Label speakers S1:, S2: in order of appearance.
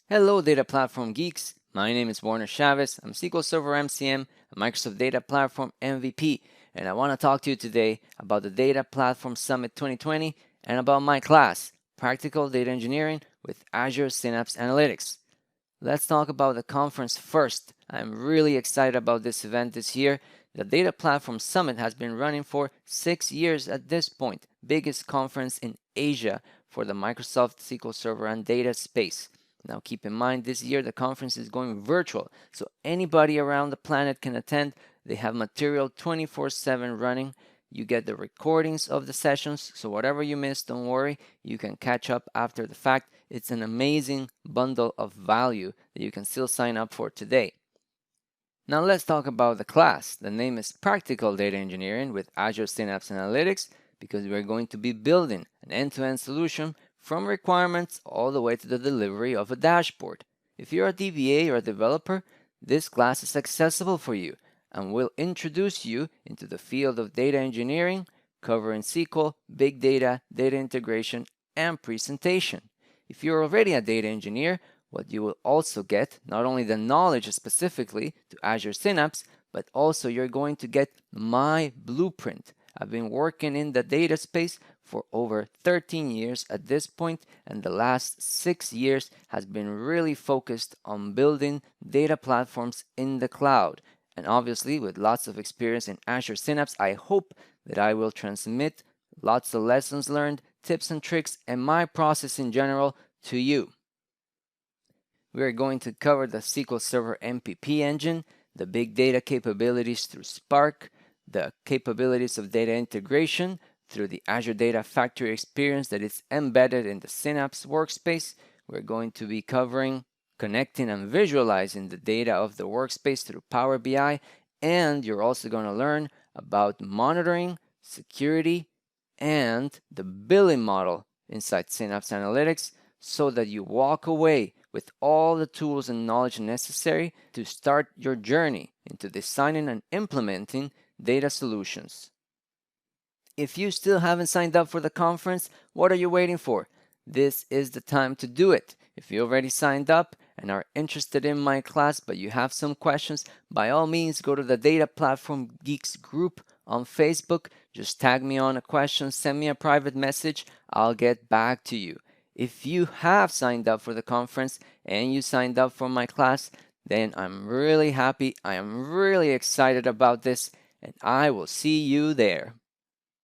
S1: Hello, Data Platform Geeks. My name is Warner Chaves. I'm SQL Server MCM, a Microsoft Data Platform MVP, and I want to talk to you today about the Data Platform Summit 2020 and about my class, Practical Data Engineering with Azure Synapse Analytics. Let's talk about the conference first. I'm really excited about this event this year. The Data Platform Summit has been running for 6 years at this point, biggest conference in Asia for the Microsoft SQL Server and data space. Now keep in mind this year the conference is going virtual, so anybody around the planet can attend. They have material 24/7 running. You get the recordings of the sessions, so whatever you missed, don't worry, you can catch up after the fact. It's an amazing bundle of value that you can still sign up for today. Now let's talk about the class. The name is Practical Data Engineering with Azure Synapse Analytics because we're going to be building an end-to-end solution from requirements all the way to the delivery of a dashboard. If you're a DBA or a developer, this class is accessible for you and will introduce you into the field of data engineering, covering SQL, big data, data integration, and presentation. If you're already a data engineer, what you will also get, not only the knowledge specifically to Azure Synapse, but also you're going to get my blueprint. I've been working in the data space for over 13 years at this point, and the last 6 years has been really focused on building data platforms in the cloud. And obviously, with lots of experience in Azure Synapse, I hope that I will transmit lots of lessons learned, tips and tricks, and my process in general to you. We are going to cover the SQL Server MPP engine, the big data capabilities through Spark, the capabilities of data integration through the Azure Data Factory experience that is embedded in the Synapse workspace. We're going to be covering connecting and visualizing the data of the workspace through Power BI, and you're also going to learn about monitoring, security, and the billing model inside Synapse Analytics so that you walk away with all the tools and knowledge necessary to start your journey into designing and implementing data solutions. If you still haven't signed up for the conference, what are you waiting for? This is the time to do it. If you already signed up and are interested in my class but you have some questions, by all means go to the Data Platform Geeks group on Facebook. Just tag me on a question, send me a private message, I'll get back to you. If you have signed up for the conference and you signed up for my class, then I'm really happy. I am really excited about this, and I will see you there.